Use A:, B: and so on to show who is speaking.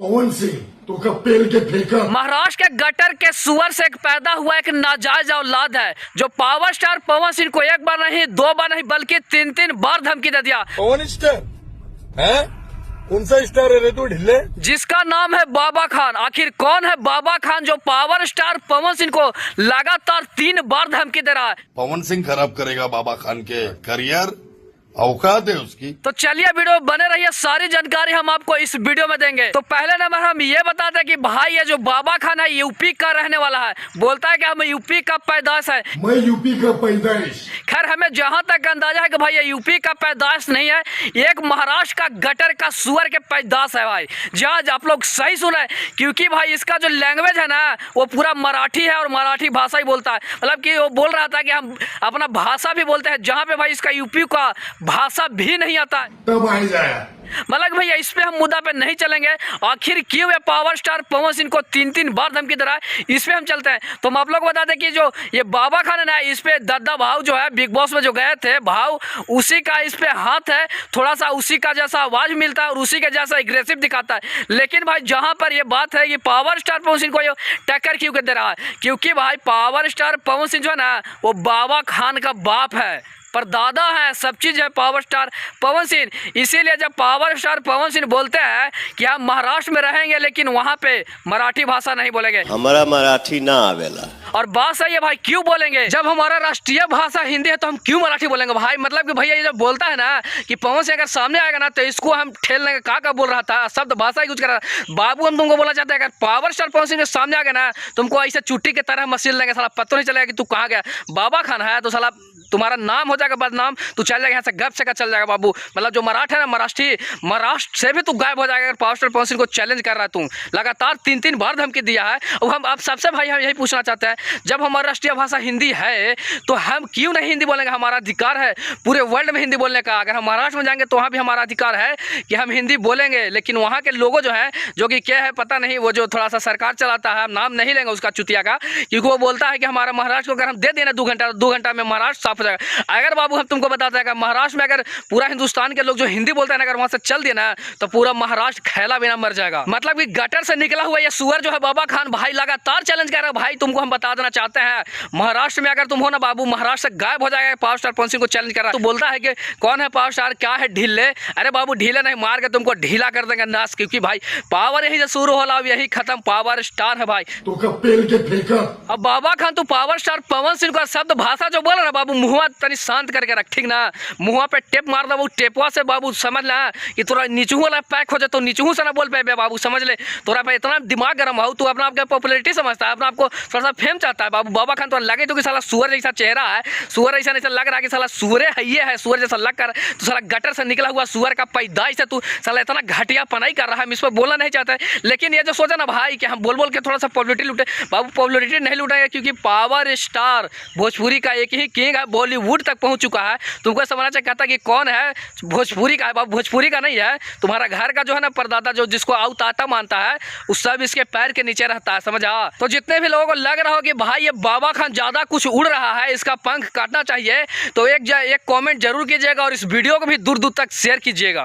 A: पवन सिंह तो का पेल के फेंका।
B: महाराष्ट्र के गटर के सुअर से एक पैदा हुआ एक नाजायज औलाद है जो पावर स्टार पवन सिंह को एक बार नहीं, दो बार नहीं, बल्कि तीन तीन बार धमकी दे दिया।
A: पवन स्टार है? कौन सा स्टार है रे तू ढिल्ले?
B: जिसका नाम है बाबा खान। आखिर कौन है बाबा खान जो पावर स्टार पवन सिंह को लगातार 3 बार धमकी दे रहा है?
A: पवन सिंह खराब करेगा बाबा खान के करियर, औकात है उसकी।
B: तो चलिए वीडियो बने रहिए, सारी जानकारी हम आपको इस वीडियो में देंगे। तो पहले नंबर हम ये बताते हैं कि भाई ये जो बाबा खान है यूपी का रहने वाला है। बोलता है कि हम यूपी का पैदाश है।
A: मैं यूपी का पैदाइश।
B: खैर हमें जहां तक अंदाजा है कि भाई ये यूपी का पैदाश नहीं है, एक महाराष्ट्र का गटर का सुअर के पैदाश है भाई। जज आप लोग सही सुने, क्योंकि भाई इसका जो लैंग्वेज है ना वो पूरा मराठी है और मराठी भाषा ही बोलता है। मतलब कि वो बोल रहा था कि हम अपना भाषा भी बोलते हैं, जहाँ पे भाई इसका यूपी का भाषा भी नहीं आता है।
A: तब आ जाए
B: मतलब भैया इस पे हम मुद्दा पे नहीं चलेंगे। आखिर क्यों ये पावर स्टार पवन सिंह को 3 बार धमकी दे रहा है, इस पे हम चलते हैं। तो हम आप लोग बता दें कि जो ये बाबा खान है ना, इस पे दादा भाव जो है बिग बॉस में जो गए थे भाव, उसी का इस पे हाथ है। थोड़ा सा उसी का जैसा आवाज मिलता है और उसी के जैसा एग्रेसिव दिखाता है। लेकिन भाई जहां पर ये बात है कि पावर स्टार पवन सिंह को ये टक्कर क्यों दे रहा है, क्योंकि भाई पावर स्टार पवन सिंह जो है ना वो बाबा खान का बाप है, पर दादा है, सब चीज है पावर स्टार पवन सिंह। इसीलिए जब पावर स्टार पवन सिंह बोलते हैं कि हम महाराष्ट्र में रहेंगे लेकिन वहां पे मराठी भाषा नहीं बोलेंगे,
C: हमारा मराठी ना आवेला।
B: और बात सही है भाई, क्यों बोलेंगे? जब हमारा राष्ट्रीय भाषा हिंदी है तो हम क्यों मराठी बोलेंगे भाई? मतलब कि भैया ये जब बोलता है ना कि पवन सिंह अगर सामने आएगा ना तो इसको हम ठेल लेंगे। का बोल रहा था, शब्द भाषा यूज कर रहा था। बाबू हम तुमको बोला चाहते हैं अगर पावर स्टार पवन सिंह के सामने आ गया ना तुमको ऐसे चुट्टी की तरह मसील लेंगे, साला पता नहीं चलेगा कि तू कहाँ गया। बाबा खान है तो साला तुम्हारा नाम हो जाएगा बदनाम, तू चल जाएगा यहाँ से, गप से का चल जाएगा बाबू। मतलब जो मराठा है ना, महाराष्ट्र से भी तू गायब हो जाएगा अगर पावर स्टार पवन सिंह को चैलेंज कर रहा है। तू लगातार 3 बार धमकी दिया है। और हम आप सबसे भाई हम यही पूछना चाहते हैं, जब हमारा राष्ट्रीय भाषा हिंदी है तो हम क्यों नहीं हिंदी बोलेंगे? हमारा अधिकार है पूरे वर्ल्ड में हिंदी बोलने का। अगर हम महाराष्ट्र में जाएंगे तो वहाँ भी हमारा अधिकार है कि हम हिंदी बोलेंगे। लेकिन वहाँ के लोगों जो है, जो कि क्या है पता नहीं, वो जो थोड़ा सा सरकार चलाता है, हम नाम नहीं लेंगे उसका चुतिया का, क्योंकि वो बोलता है कि हमारा महाराष्ट्र को अगर हम दे देना 2 घंटा में महाराष्ट्र साफ हो जाएगा। अगर बाबू हम तुमको बताते हैं महाराष्ट्र में अगर पूरा हिंदुस्तान के लोग जो हिंदी बोलते हैं अगर वहां से चल दिए ना तो पूरा महाराष्ट्र खैला बिना मर जाएगा। मतलब कि गटर से निकला हुआ ये सुअर जो है बाबा खान भाई लगातार चैलेंज कर रहा है। भाई तुमको हम बता देना चाहते हैं, महाराष्ट्र में अगर तुम हो ना बाबू, महाराष्ट्र से गायब हो जाएगा। पावर स्टार पवन सिंह को चैलेंज कर रहा है। तो बोलता है कि कौन है पावर स्टार, क्या है ढीले? अरे बाबू ढीले नहीं, मार के तुमको ढीला कर देंगे नाश, क्योंकि भाई पावर यही से शुरू होला यही खत्म, पावर स्टार है भाई।
A: तो का पेल के फेंका।
B: अब बाबा खान तू पावर स्टार पवन सिंह का शब्द भाषा जो बोल रहा है बाबू, मुँह तनी शांत करके रख, ठीक ना? मुँह पे टेप मार दो, टेपवा से बाबू समझ ना कि तोरा नीचू वाला पैक हो जाए तो नीचू से ना बोल पे बाबू, समझ ले। तोरा पे इतना दिमाग गर्म हो, तू अपना आपका पॉपुलैरिटी समझता है, अपना आपको थोड़ा सा फेम चाहता है बाबू। बाबा खान तो लगे तो कि साला सुअर जैसा चेहरा है, सुअर ऐसा नहीं लग रहा कि साला सुअरे है, ये है सुअर जैसा लग कर, तो साला गटर से निकला हुआ सुअर का पैदाइश से तू साला इतना घटिया पनाई कर रहा है। हम इस पर बोलना नहीं चाहते, लेकिन ये जो सोचा ना भाई कि हम बोल बोल के थोड़ा सा पॉपुलरिटी लूटे, बाबू पॉपुलरिटी नहीं लूटेंगे, क्योंकि पावर स्टार भोजपुरी का एक ही किंग है, बॉलीवुड तक पहुंच चुका है। तुमको समझना चाहिए कहता कि कौन है, भोजपुरी का है बाबू, भोजपुरी का नहीं है। तुम्हारा घर का जो है ना परदादा जो जिसको आउ ताता मानता है, उस सब इसके पैर के नीचे रहता है, समझा? तो जितने भी लोगों को लग रहा हो कि भाई ये बाबा खान ज्यादा कुछ उड़ रहा है, इसका पंख काटना चाहिए, तो एक कमेंट जरूर कीजिएगा और इस वीडियो को भी दूर दूर तक शेयर कीजिएगा।